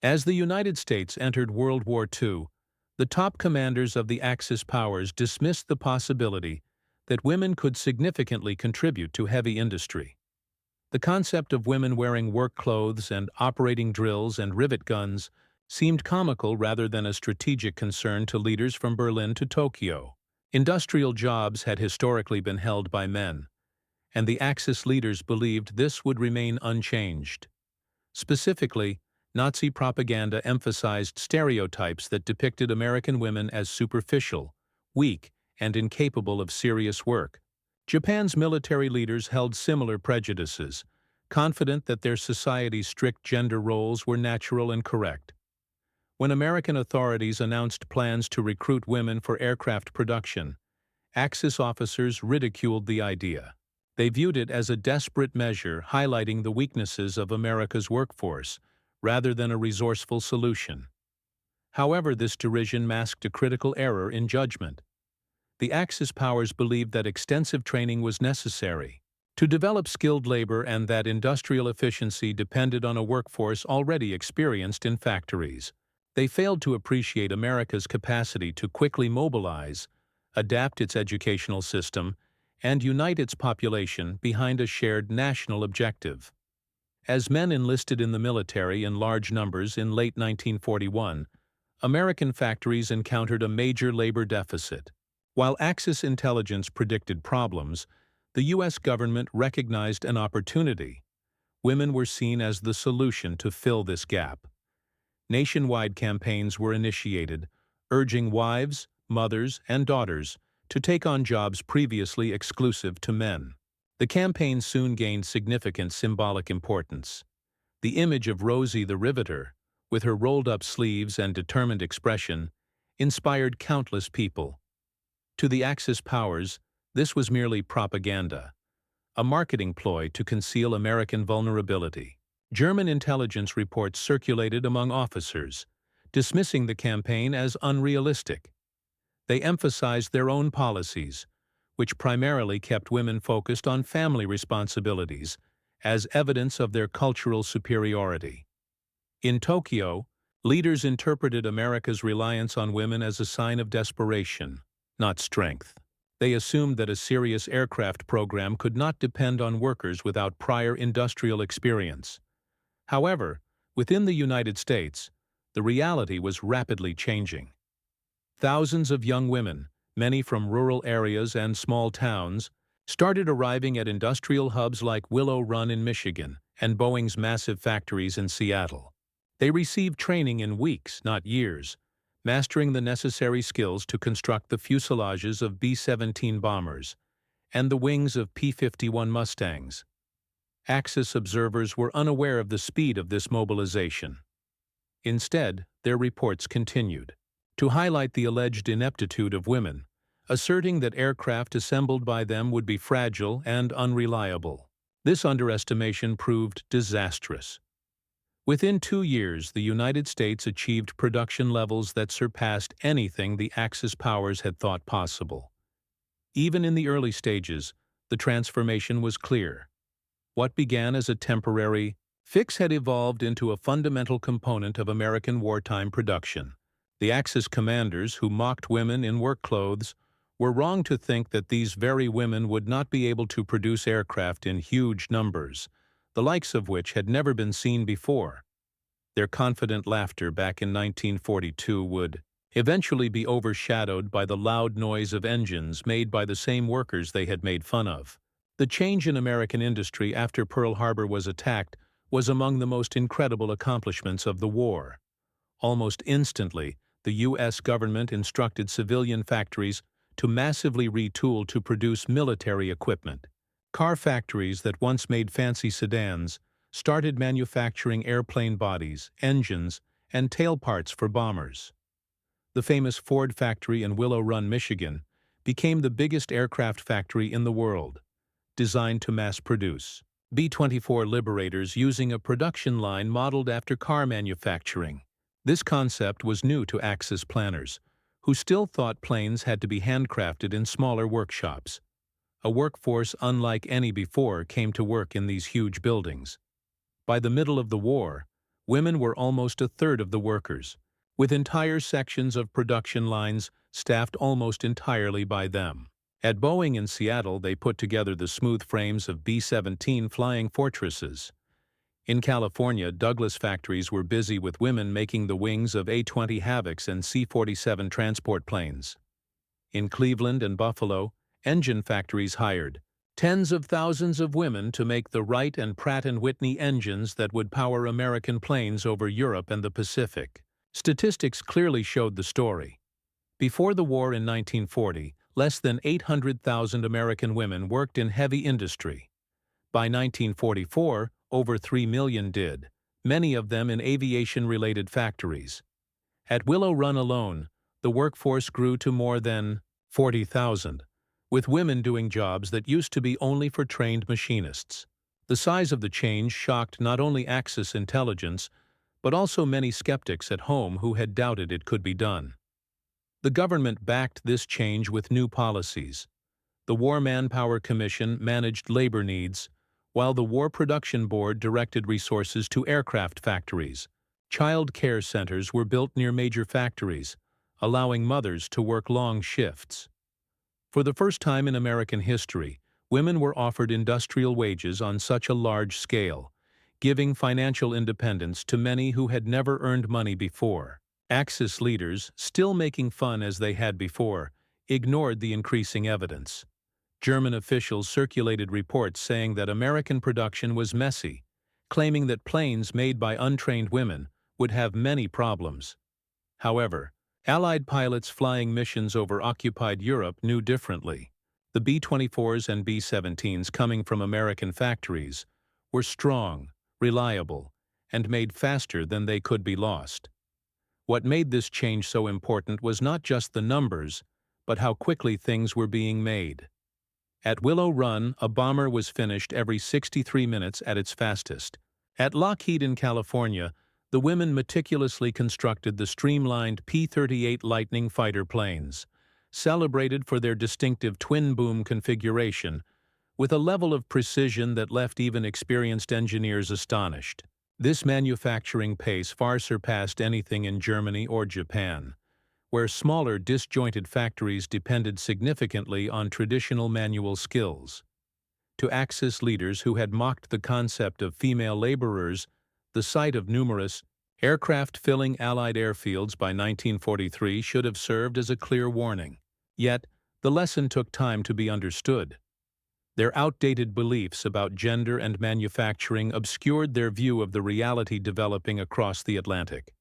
As the United States entered World War II, the top commanders of the Axis powers dismissed the possibility that women could significantly contribute to heavy industry. The concept of women wearing work clothes and operating drills and rivet guns seemed comical rather than a strategic concern to leaders from Berlin to Tokyo. Industrial jobs had historically been held by men, and the Axis leaders believed this would remain unchanged. Specifically, Nazi propaganda emphasized stereotypes that depicted American women as superficial, weak, and incapable of serious work. Japan's military leaders held similar prejudices, confident that their society's strict gender roles were natural and correct. When American authorities announced plans to recruit women for aircraft production, Axis officers ridiculed the idea. They viewed it as a desperate measure highlighting the weaknesses of America's workforce, rather than a resourceful solution. However, this derision masked a critical error in judgment. The Axis powers believed that extensive training was necessary to develop skilled labor and that industrial efficiency depended on a workforce already experienced in factories. They failed to appreciate America's capacity to quickly mobilize, adapt its educational system, and unite its population behind a shared national objective. As men enlisted in the military in large numbers in late 1941, American factories encountered a major labor deficit. While Axis intelligence predicted problems, the U.S. government recognized an opportunity. Women were seen as the solution to fill this gap. Nationwide campaigns were initiated, urging wives, mothers, and daughters to take on jobs previously exclusive to men. The campaign soon gained significant symbolic importance. The image of Rosie the Riveter, with her rolled-up sleeves and determined expression, inspired countless people. To the Axis powers, this was merely propaganda, a marketing ploy to conceal American vulnerability. German intelligence reports circulated among officers, dismissing the campaign as unrealistic. They emphasized their own policies, which primarily kept women focused on family responsibilities, as evidence of their cultural superiority. In Tokyo, leaders interpreted America's reliance on women as a sign of desperation, not strength. They assumed that a serious aircraft program could not depend on workers without prior industrial experience. However, within the United States, the reality was rapidly changing. Thousands of young women, many from rural areas and small towns, started arriving at industrial hubs like Willow Run in Michigan and Boeing's massive factories in Seattle. They received training in weeks, not years, mastering the necessary skills to construct the fuselages of B-17 bombers and the wings of P-51 Mustangs. Axis observers were unaware of the speed of this mobilization. Instead, their reports continued to highlight the alleged ineptitude of women, asserting that aircraft assembled by them would be fragile and unreliable. This underestimation proved disastrous. Within 2 years, the United States achieved production levels that surpassed anything the Axis powers had thought possible. Even in the early stages, the transformation was clear. What began as a temporary fix had evolved into a fundamental component of American wartime production. The Axis commanders, who mocked women in work clothes, were wrong to think that these very women would not be able to produce aircraft in huge numbers, the likes of which had never been seen before. Their confident laughter back in 1942 would eventually be overshadowed by the loud noise of engines made by the same workers they had made fun of. The change in American industry after Pearl Harbor was attacked was among the most incredible accomplishments of the war. Almost instantly, the U.S. government instructed civilian factories to massively retool to produce military equipment. Car factories that once made fancy sedans started manufacturing airplane bodies, engines, and tail parts for bombers. The famous Ford factory in Willow Run, Michigan, became the biggest aircraft factory in the world, designed to mass produce B-24 Liberators using a production line modeled after car manufacturing. This concept was new to Axis planners, who still thought planes had to be handcrafted in smaller workshops. A workforce unlike any before came to work in these huge buildings. By the middle of the war, women were almost a third of the workers, with entire sections of production lines staffed almost entirely by them. At Boeing in Seattle, they put together the smooth frames of B-17 flying fortresses. In California, Douglas factories were busy with women making the wings of A-20 Havocs and C-47 transport planes. In Cleveland and Buffalo, engine factories hired tens of thousands of women to make the Wright and Pratt & Whitney engines that would power American planes over Europe and the Pacific. Statistics clearly showed the story. Before the war in 1940, less than 800,000 American women worked in heavy industry. By 1944, over 3 million did, many of them in aviation-related factories. At Willow Run alone, the workforce grew to more than 40,000, with women doing jobs that used to be only for trained machinists. The size of the change shocked not only Axis intelligence, but also many skeptics at home who had doubted it could be done. The government backed this change with new policies. The War Manpower Commission managed labor needs, while the War Production Board directed resources to aircraft factories. Child care centers were built near major factories, allowing mothers to work long shifts. For the first time in American history, women were offered industrial wages on such a large scale, giving financial independence to many who had never earned money before. Axis leaders, still making fun as they had before, ignored the increasing evidence. German officials circulated reports saying that American production was messy, claiming that planes made by untrained women would have many problems. However, Allied pilots flying missions over occupied Europe knew differently. The B-24s and B-17s coming from American factories were strong, reliable, and made faster than they could be lost. What made this change so important was not just the numbers, but how quickly things were being made. At Willow Run, a bomber was finished every 63 minutes at its fastest. At Lockheed in California, the women meticulously constructed the streamlined P-38 Lightning fighter planes, celebrated for their distinctive twin-boom configuration, with a level of precision that left even experienced engineers astonished. This manufacturing pace far surpassed anything in Germany or Japan, where smaller disjointed factories depended significantly on traditional manual skills. To Axis leaders who had mocked the concept of female laborers, the sight of numerous aircraft-filling Allied airfields by 1943 should have served as a clear warning. Yet, the lesson took time to be understood. Their outdated beliefs about gender and manufacturing obscured their view of the reality developing across the Atlantic.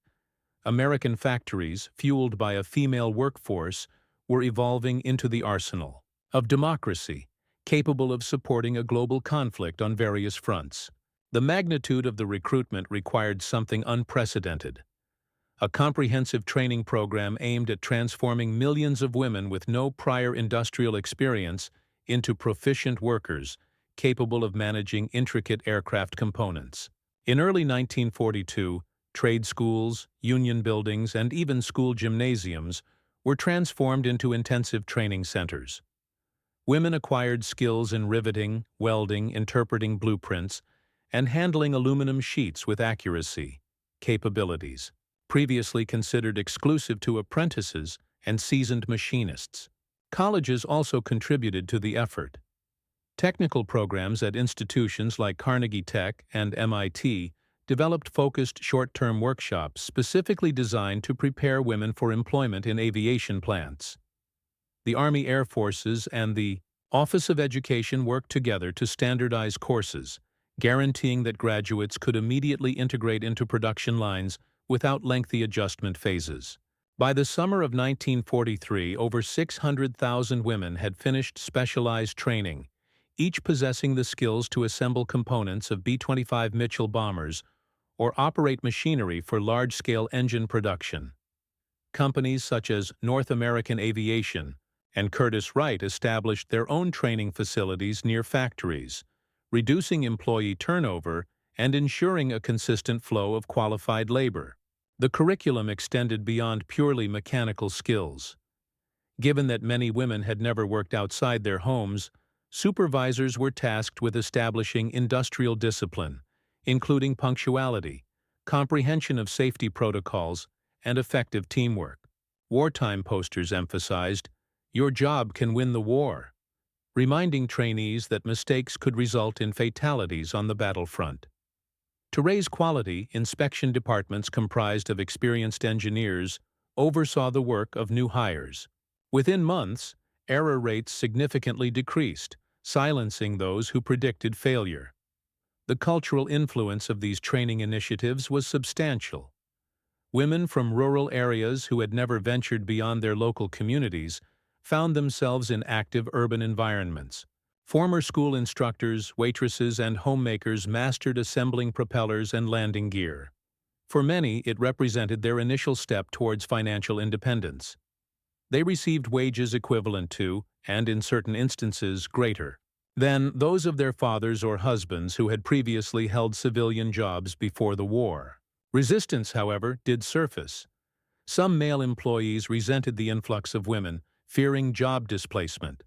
American factories, fueled by a female workforce, were evolving into the arsenal of democracy, capable of supporting a global conflict on various fronts. The magnitude of the recruitment required something unprecedented. A comprehensive training program aimed at transforming millions of women with no prior industrial experience into proficient workers capable of managing intricate aircraft components. In early 1942, trade schools, union buildings, and even school gymnasiums were transformed into intensive training centers. Women acquired skills in riveting, welding, interpreting blueprints, and handling aluminum sheets with accuracy, capabilities previously considered exclusive to apprentices and seasoned machinists. Colleges also contributed to the effort. Technical programs at institutions like Carnegie Tech and MIT developed focused short-term workshops specifically designed to prepare women for employment in aviation plants. The Army Air Forces and the Office of Education worked together to standardize courses, guaranteeing that graduates could immediately integrate into production lines without lengthy adjustment phases. By the summer of 1943, over 600,000 women had finished specialized training, each possessing the skills to assemble components of B-25 Mitchell bombers or operate machinery for large-scale engine production. Companies such as North American Aviation and Curtiss-Wright established their own training facilities near factories, reducing employee turnover and ensuring a consistent flow of qualified labor. The curriculum extended beyond purely mechanical skills. Given that many women had never worked outside their homes, supervisors were tasked with establishing industrial discipline, including punctuality, comprehension of safety protocols, and effective teamwork. Wartime posters emphasized, "Your job can win the war," reminding trainees that mistakes could result in fatalities on the battlefront. To raise quality, inspection departments comprised of experienced engineers oversaw the work of new hires. Within months, error rates significantly decreased, silencing those who predicted failure. The cultural influence of these training initiatives was substantial. Women from rural areas who had never ventured beyond their local communities found themselves in active urban environments. Former school instructors, waitresses, and homemakers mastered assembling propellers and landing gear. For many, it represented their initial step towards financial independence. They received wages equivalent to, and in certain instances, greater than those of their fathers or husbands who had previously held civilian jobs before the war. Resistance, however, did surface. Some male employees resented the influx of women, fearing job displacement.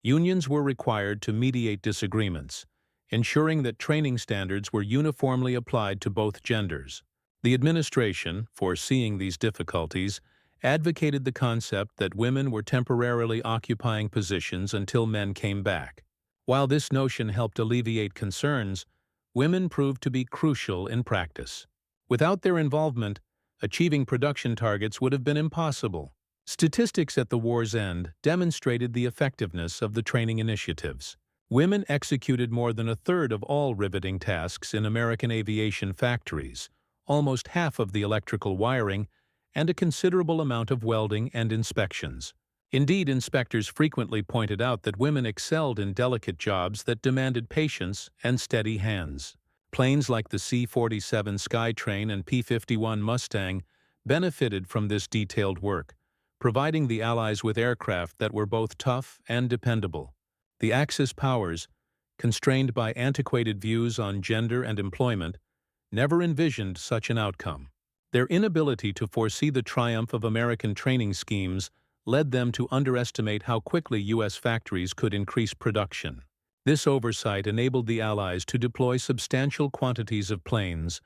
Unions were required to mediate disagreements, ensuring that training standards were uniformly applied to both genders. The administration, foreseeing these difficulties, advocated the concept that women were temporarily occupying positions until men came back. While this notion helped alleviate concerns, women proved to be crucial in practice. Without their involvement, achieving production targets would have been impossible. Statistics at the war's end demonstrated the effectiveness of the training initiatives. Women executed more than a third of all riveting tasks in American aviation factories, almost half of the electrical wiring, and a considerable amount of welding and inspections. Indeed, inspectors frequently pointed out that women excelled in delicate jobs that demanded patience and steady hands. Planes like the C-47 Skytrain and P-51 Mustang benefited from this detailed work, providing the Allies with aircraft that were both tough and dependable. The Axis powers, constrained by antiquated views on gender and employment, never envisioned such an outcome. Their inability to foresee the triumph of American training schemes led them to underestimate how quickly U.S. factories could increase production. This oversight enabled the Allies to deploy substantial quantities of planes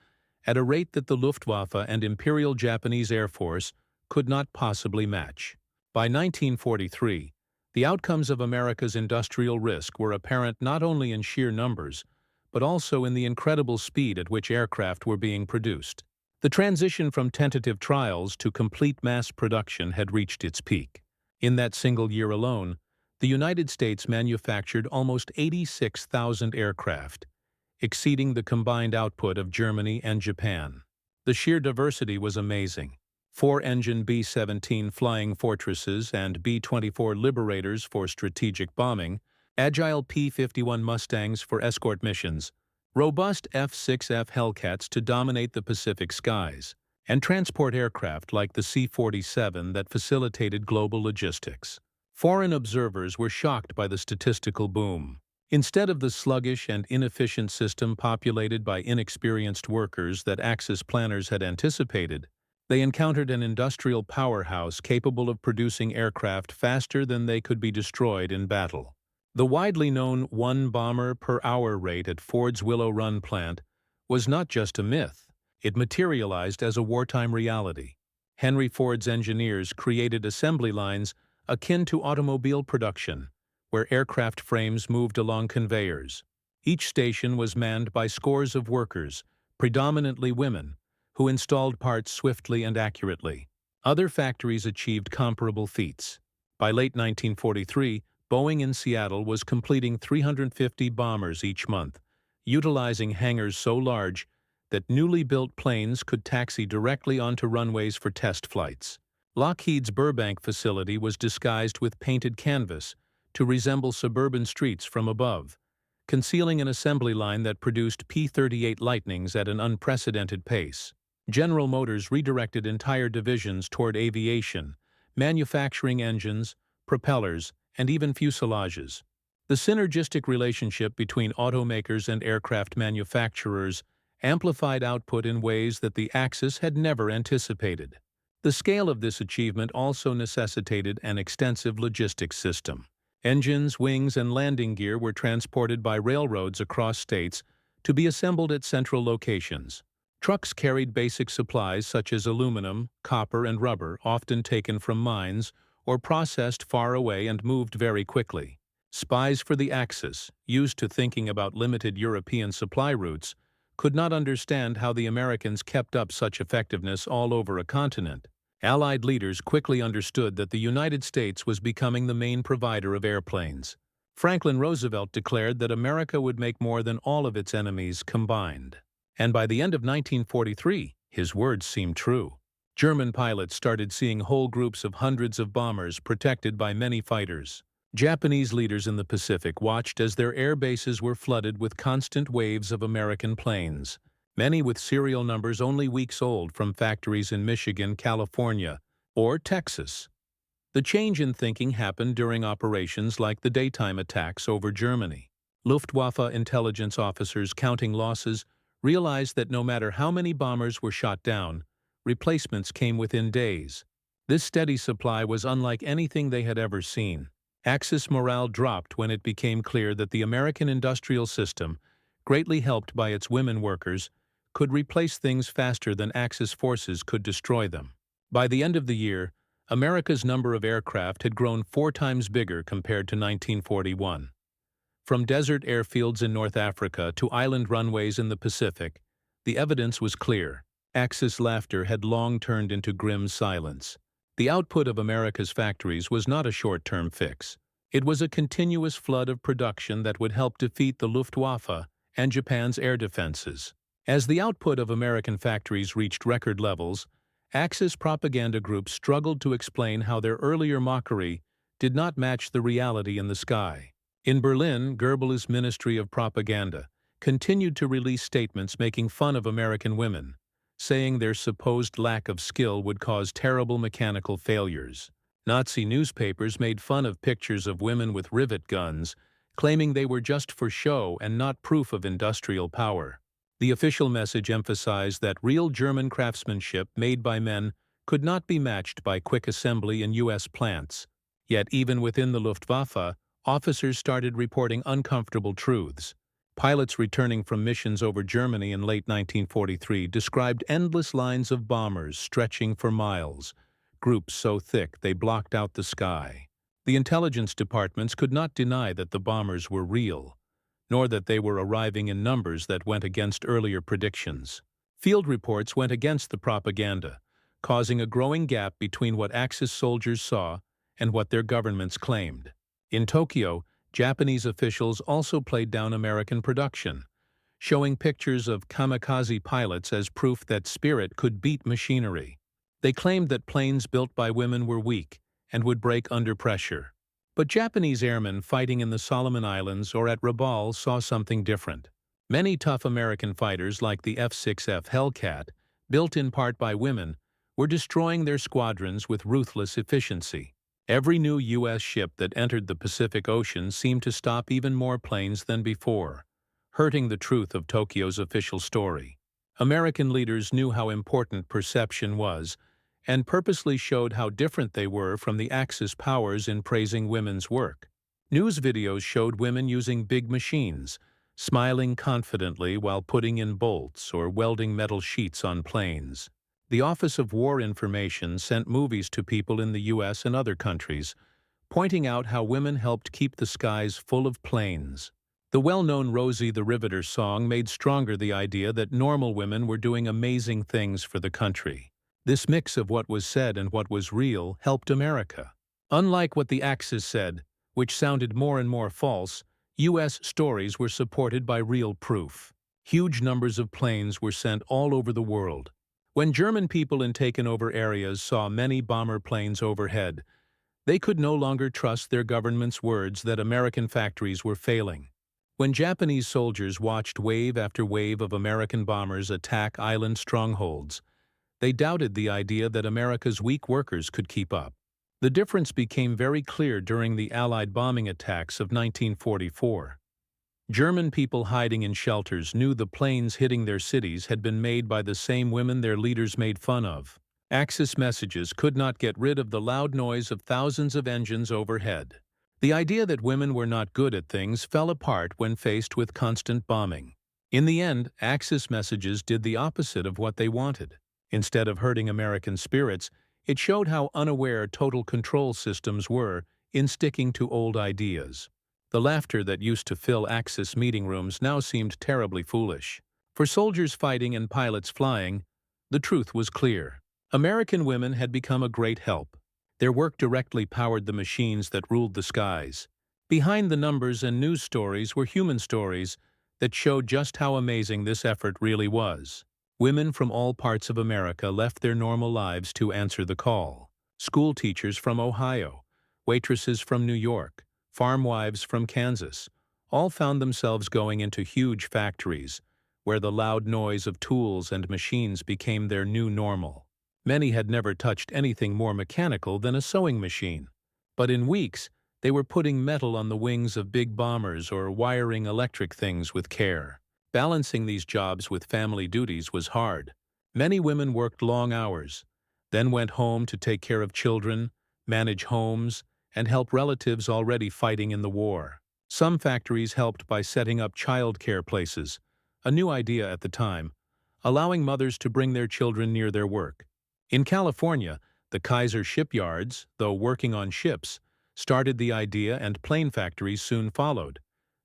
at a rate that the Luftwaffe and Imperial Japanese Air Force could not possibly match. By 1943, the outcomes of America's industrial risk were apparent not only in sheer numbers, but also in the incredible speed at which aircraft were being produced. The transition from tentative trials to complete mass production had reached its peak. In that single year alone, the United States manufactured almost 86,000 aircraft, exceeding the combined output of Germany and Japan. The sheer diversity was amazing. 4-engine B-17 Flying Fortresses and B-24 Liberators for strategic bombing, agile P-51 Mustangs for escort missions, robust F-6F Hellcats to dominate the Pacific skies, and transport aircraft like the C-47 that facilitated global logistics. Foreign observers were shocked by the statistical boom. Instead of the sluggish and inefficient system populated by inexperienced workers that Axis planners had anticipated, they encountered an industrial powerhouse capable of producing aircraft faster than they could be destroyed in battle. The widely known one-bomber-per-hour rate at Ford's Willow Run plant was not just a myth, it materialized as a wartime reality. Henry Ford's engineers created assembly lines akin to automobile production, where aircraft frames moved along conveyors. Each station was manned by scores of workers, predominantly women, who installed parts swiftly and accurately. Other factories achieved comparable feats. By late 1943, Boeing in Seattle was completing 350 bombers each month, utilizing hangars so large that newly built planes could taxi directly onto runways for test flights. Lockheed's Burbank facility was disguised with painted canvas to resemble suburban streets from above, concealing an assembly line that produced P-38 Lightnings at an unprecedented pace. General Motors redirected entire divisions toward aviation, manufacturing engines, propellers, and even fuselages. The synergistic relationship between automakers and aircraft manufacturers amplified output in ways that the Axis had never anticipated. The scale of this achievement also necessitated an extensive logistics system. Engines, wings, and landing gear were transported by railroads across states to be assembled at central locations. Trucks carried basic supplies such as aluminum, copper, and rubber, often taken from mines or processed far away and moved very quickly. Spies for the Axis, used to thinking about limited European supply routes, could not understand how the Americans kept up such effectiveness all over a continent. Allied leaders quickly understood that the United States was becoming the main provider of airplanes. Franklin Roosevelt declared that America would make more than all of its enemies combined. And by the end of 1943, his words seemed true. German pilots started seeing whole groups of hundreds of bombers protected by many fighters. Japanese leaders in the Pacific watched as their air bases were flooded with constant waves of American planes, many with serial numbers only weeks old from factories in Michigan, California, or Texas. The change in thinking happened during operations like the daytime attacks over Germany. Luftwaffe intelligence officers counting losses realized that no matter how many bombers were shot down, replacements came within days. This steady supply was unlike anything they had ever seen. Axis morale dropped when it became clear that the American industrial system, greatly helped by its women workers, could replace things faster than Axis forces could destroy them. By the end of the year, America's number of aircraft had grown 4 times bigger compared to 1941. From desert airfields in North Africa to island runways in the Pacific, the evidence was clear. Axis laughter had long turned into grim silence. The output of America's factories was not a short-term fix. It was a continuous flood of production that would help defeat the Luftwaffe and Japan's air defenses. As the output of American factories reached record levels, Axis propaganda groups struggled to explain how their earlier mockery did not match the reality in the sky. In Berlin, Goebbels' Ministry of Propaganda continued to release statements making fun of American women, saying their supposed lack of skill would cause terrible mechanical failures. Nazi newspapers made fun of pictures of women with rivet guns, claiming they were just for show and not proof of industrial power. The official message emphasized that real German craftsmanship made by men could not be matched by quick assembly in U.S. plants. Yet even within the Luftwaffe, officers started reporting uncomfortable truths. Pilots returning from missions over Germany in late 1943 described endless lines of bombers stretching for miles, groups so thick they blocked out the sky. The intelligence departments could not deny that the bombers were real, nor that they were arriving in numbers that went against earlier predictions. Field reports went against the propaganda, causing a growing gap between what Axis soldiers saw and what their governments claimed. In Tokyo, Japanese officials also played down American production, showing pictures of kamikaze pilots as proof that spirit could beat machinery. They claimed that planes built by women were weak and would break under pressure. But Japanese airmen fighting in the Solomon Islands or at Rabaul saw something different. Many tough American fighters like the F-6F Hellcat, built in part by women, were destroying their squadrons with ruthless efficiency. Every new U.S. ship that entered the Pacific Ocean seemed to stop even more planes than before, hurting the truth of Tokyo's official story. American leaders knew how important perception was, and purposely showed how different they were from the Axis powers in praising women's work. News videos showed women using big machines, smiling confidently while putting in bolts or welding metal sheets on planes. The Office of War Information sent movies to people in the U.S. and other countries, pointing out how women helped keep the skies full of planes. The well-known Rosie the Riveter song made stronger the idea that normal women were doing amazing things for the country. This mix of what was said and what was real helped America. Unlike what the Axis said, which sounded more and more false, U.S. stories were supported by real proof. Huge numbers of planes were sent all over the world. When German people in taken-over areas saw many bomber planes overhead, they could no longer trust their government's words that American factories were failing. When Japanese soldiers watched wave after wave of American bombers attack island strongholds, they doubted the idea that America's weak workers could keep up. The difference became very clear during the Allied bombing attacks of 1944. German people hiding in shelters knew the planes hitting their cities had been made by the same women their leaders made fun of. Axis messages could not get rid of the loud noise of thousands of engines overhead. The idea that women were not good at things fell apart when faced with constant bombing. In the end, Axis messages did the opposite of what they wanted. Instead of hurting American spirits, it showed how unaware total control systems were in sticking to old ideas. The laughter that used to fill Axis meeting rooms now seemed terribly foolish. For soldiers fighting and pilots flying, the truth was clear. American women had become a great help. Their work directly powered the machines that ruled the skies. Behind the numbers and news stories were human stories that showed just how amazing this effort really was. Women from all parts of America left their normal lives to answer the call. School teachers from Ohio, waitresses from New York, farm wives from Kansas, all found themselves going into huge factories, where the loud noise of tools and machines became their new normal. Many had never touched anything more mechanical than a sewing machine. But in weeks, they were putting metal on the wings of big bombers or wiring electric things with care. Balancing these jobs with family duties was hard. Many women worked long hours, then went home to take care of children, manage homes, and help relatives already fighting in the war. Some factories helped by setting up child care places, a new idea at the time, allowing mothers to bring their children near their work. In California, the Kaiser shipyards, though working on ships, started the idea, and plane factories soon followed,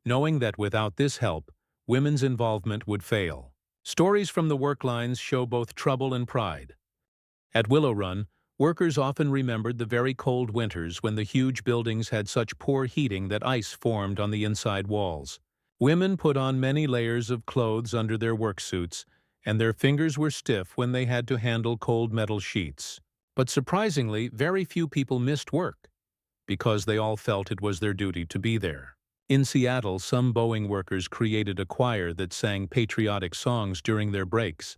knowing that without this help, women's involvement would fail. Stories from the work lines show both trouble and pride. At Willow Run, workers often remembered the very cold winters when the huge buildings had such poor heating that ice formed on the inside walls. Women put on many layers of clothes under their work suits, and their fingers were stiff when they had to handle cold metal sheets. But surprisingly, very few people missed work, because they all felt it was their duty to be there. In Seattle, some Boeing workers created a choir that sang patriotic songs during their breaks,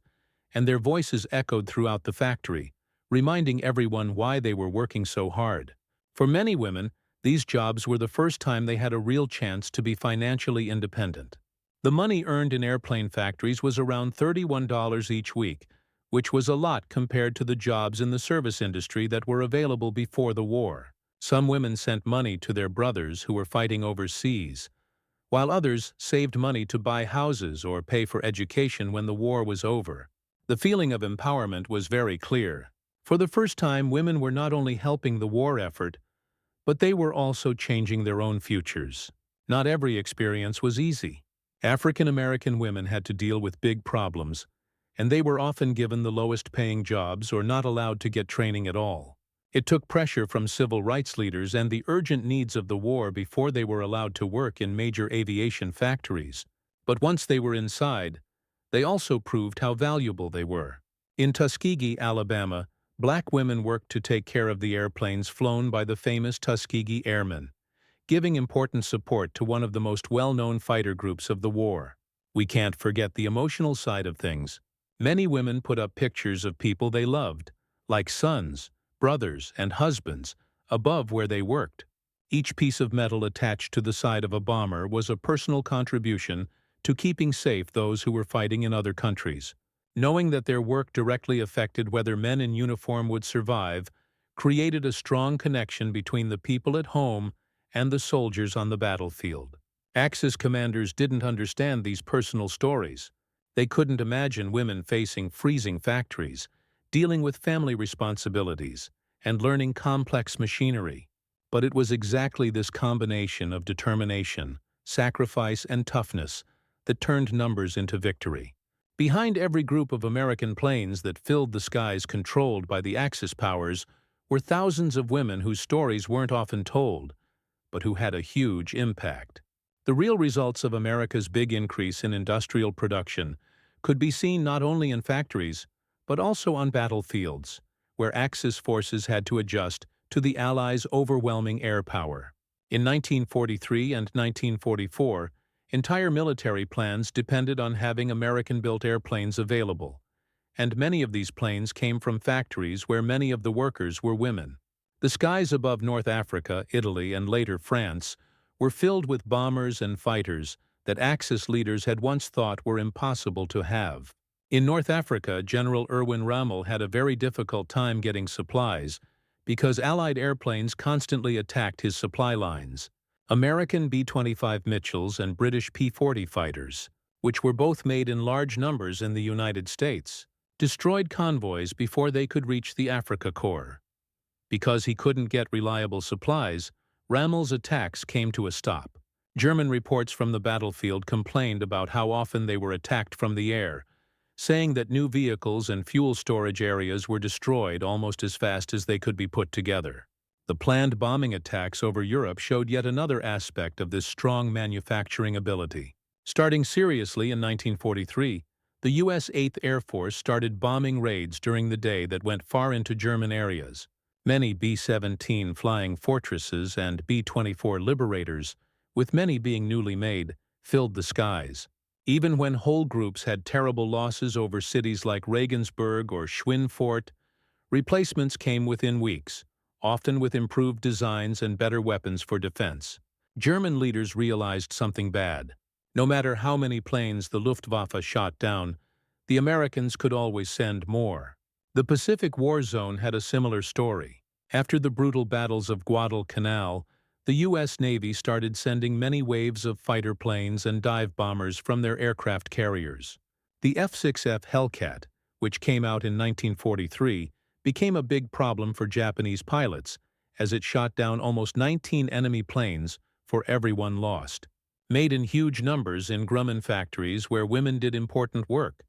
and their voices echoed throughout the factory, reminding everyone why they were working so hard. For many women, these jobs were the first time they had a real chance to be financially independent. The money earned in airplane factories was around $31 each week, which was a lot compared to the jobs in the service industry that were available before the war. Some women sent money to their brothers who were fighting overseas, while others saved money to buy houses or pay for education when the war was over. The feeling of empowerment was very clear. For the first time, women were not only helping the war effort, but they were also changing their own futures. Not every experience was easy. African American women had to deal with big problems, and they were often given the lowest-paying jobs or not allowed to get training at all. It took pressure from civil rights leaders and the urgent needs of the war before they were allowed to work in major aviation factories. But once they were inside, they also proved how valuable they were. In Tuskegee, Alabama, black women worked to take care of the airplanes flown by the famous Tuskegee Airmen, giving important support to one of the most well-known fighter groups of the war. We can't forget the emotional side of things. Many women put up pictures of people they loved, like sons, brothers, and husbands, above where they worked. Each piece of metal attached to the side of a bomber was a personal contribution to keeping safe those who were fighting in other countries. Knowing that their work directly affected whether men in uniform would survive, created a strong connection between the people at home and the soldiers on the battlefield. Axis commanders didn't understand these personal stories. They couldn't imagine women facing freezing factories, dealing with family responsibilities, and learning complex machinery. But it was exactly this combination of determination, sacrifice, and toughness that turned numbers into victory. Behind every group of American planes that filled the skies controlled by the Axis powers were thousands of women whose stories weren't often told, but who had a huge impact. The real results of America's big increase in industrial production could be seen not only in factories, but also on battlefields, where Axis forces had to adjust to the Allies' overwhelming air power. In 1943 and 1944, entire military plans depended on having American-built airplanes available, and many of these planes came from factories where many of the workers were women. The skies above North Africa, Italy, and later France were filled with bombers and fighters that Axis leaders had once thought were impossible to have. In North Africa, General Erwin Rommel had a very difficult time getting supplies because Allied airplanes constantly attacked his supply lines. American B-25 Mitchells and British P-40 fighters, which were both made in large numbers in the United States, destroyed convoys before they could reach the Africa Corps. Because he couldn't get reliable supplies, Rommel's attacks came to a stop. German reports from the battlefield complained about how often they were attacked from the air, saying that new vehicles and fuel storage areas were destroyed almost as fast as they could be put together. The planned bombing attacks over Europe showed yet another aspect of this strong manufacturing ability. Starting seriously in 1943, the U.S. 8th Air Force started bombing raids during the day that went far into German areas. Many B-17 Flying Fortresses and B-24 Liberators, with many being newly made, filled the skies. Even when whole groups had terrible losses over cities like Regensburg or Schweinfurt, replacements came within weeks, often with improved designs and better weapons for defense. German leaders realized something bad. No matter how many planes the Luftwaffe shot down, the Americans could always send more. The Pacific War Zone had a similar story. After the brutal battles of Guadalcanal, the U.S. Navy started sending many waves of fighter planes and dive bombers from their aircraft carriers. The F-6F Hellcat, which came out in 1943, became a big problem for Japanese pilots, as it shot down almost 19 enemy planes for every one lost. Made in huge numbers in Grumman factories where women did important work,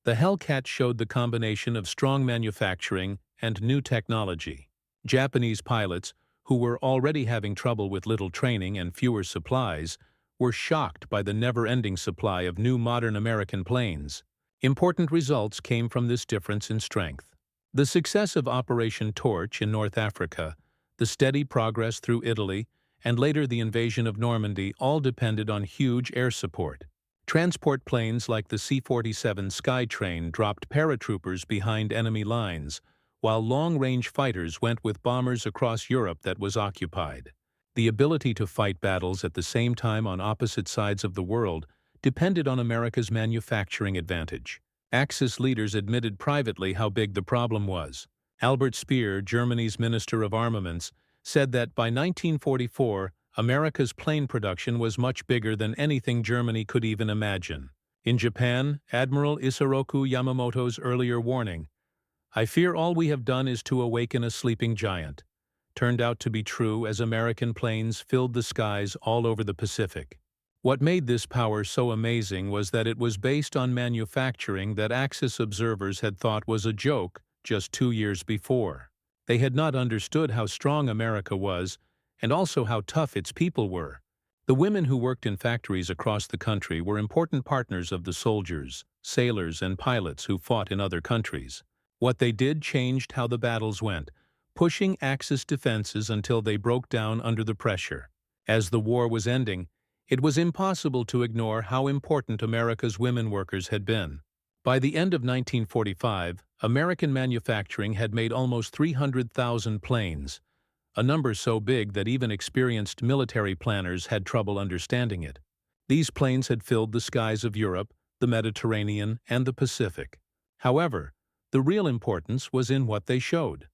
the Hellcat showed the combination of strong manufacturing and new technology. Japanese pilots, who were already having trouble with little training and fewer supplies, were shocked by the never-ending supply of new modern American planes. Important results came from this difference in strength. The success of Operation Torch in North Africa, the steady progress through Italy, and later the invasion of Normandy all depended on huge air support. Transport planes like the C-47 Skytrain dropped paratroopers behind enemy lines, while long-range fighters went with bombers across Europe that was occupied. The ability to fight battles at the same time on opposite sides of the world depended on America's manufacturing advantage. Axis leaders admitted privately how big the problem was. Albert Speer, Germany's Minister of Armaments, said that by 1944, America's plane production was much bigger than anything Germany could even imagine. In Japan, Admiral Isoroku Yamamoto's earlier warning, "I fear all we have done is to awaken a sleeping giant," turned out to be true as American planes filled the skies all over the Pacific. What made this power so amazing was that it was based on manufacturing that Axis observers had thought was a joke just 2 years before. They had not understood how strong America was and also how tough its people were. The women who worked in factories across the country were important partners of the soldiers, sailors, and pilots who fought in other countries. What they did changed how the battles went, pushing Axis defenses until they broke down under the pressure. As the war was ending, it was impossible to ignore how important America's women workers had been. By the end of 1945, American manufacturing had made almost 300,000 planes, a number so big that even experienced military planners had trouble understanding it. These planes had filled the skies of Europe, the Mediterranean, and the Pacific. However, the real importance was in what they showed.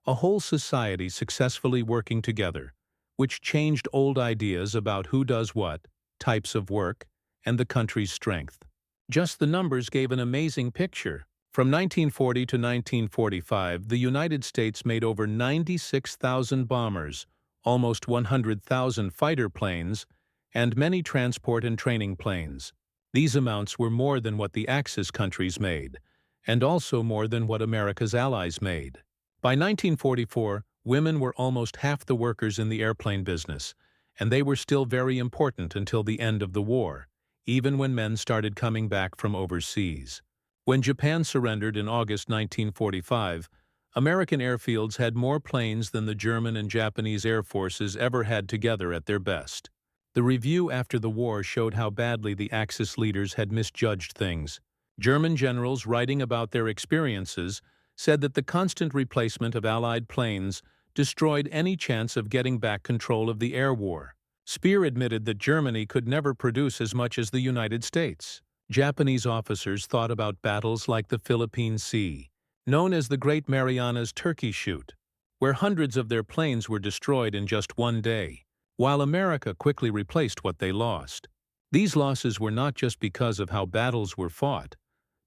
A whole society successfully working together, which changed old ideas about who does what, types of work, and the country's strength. Just the numbers gave an amazing picture. From 1940 to 1945, the United States made over 96,000 bombers, almost 100,000 fighter planes, and many transport and training planes. These amounts were more than what the Axis countries made, and also more than what America's allies made. By 1944, women were almost half the workers in the airplane business, and they were still very important until the end of the war, even when men started coming back from overseas. When Japan surrendered in August 1945, American airfields had more planes than the German and Japanese air forces ever had together at their best. The review after the war showed how badly the Axis leaders had misjudged things. German generals writing about their experiences said that the constant replacement of Allied planes destroyed any chance of getting back control of the air war. Speer admitted that Germany could never produce as much as the United States. Japanese officers thought about battles like the Philippine Sea, known as the Great Marianas Turkey Shoot, where hundreds of their planes were destroyed in just one day, while America quickly replaced what they lost. These losses were not just because of how battles were fought,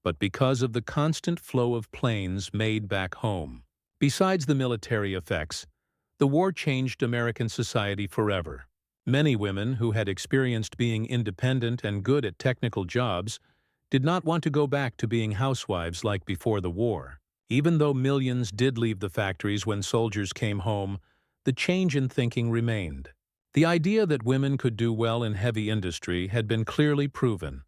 but because of the constant flow of planes made back home. Besides the military effects, the war changed American society forever. Many women who had experienced being independent and good at technical jobs did not want to go back to being housewives like before the war. Even though millions did leave the factories when soldiers came home, the change in thinking remained. The idea that women could do well in heavy industry had been clearly proven,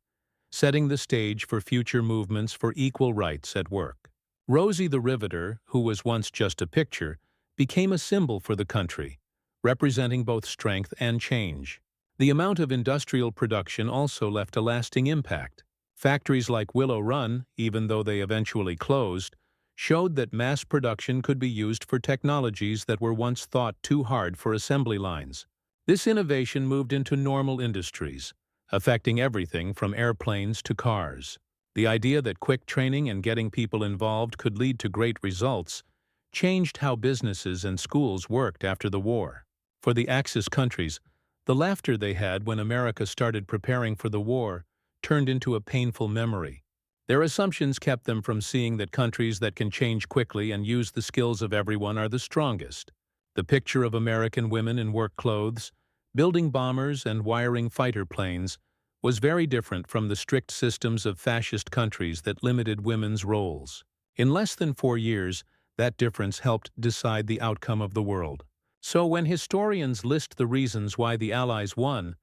setting the stage for future movements for equal rights at work. Rosie the Riveter, who was once just a picture, became a symbol for the country, representing both strength and change. The amount of industrial production also left a lasting impact. Factories like Willow Run, even though they eventually closed, showed that mass production could be used for technologies that were once thought too hard for assembly lines. This innovation moved into normal industries, affecting everything from airplanes to cars. The idea that quick training and getting people involved could lead to great results changed how businesses and schools worked after the war. For the Axis countries, the laughter they had when America started preparing for the war turned into a painful memory. Their assumptions kept them from seeing that countries that can change quickly and use the skills of everyone are the strongest. The picture of American women in work clothes, building bombers and wiring fighter planes, was very different from the strict systems of fascist countries that limited women's roles. In less than 4 years, that difference helped decide the outcome of the world. So when historians list the reasons why the Allies won,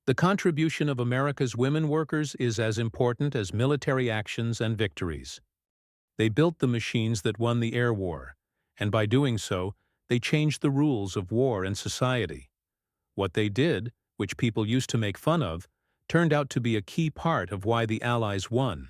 the contribution of America's women workers is as important as military actions and victories. They built the machines that won the air war, and by doing so, they changed the rules of war and society. What they did, which people used to make fun of, turned out to be a key part of why the Allies won.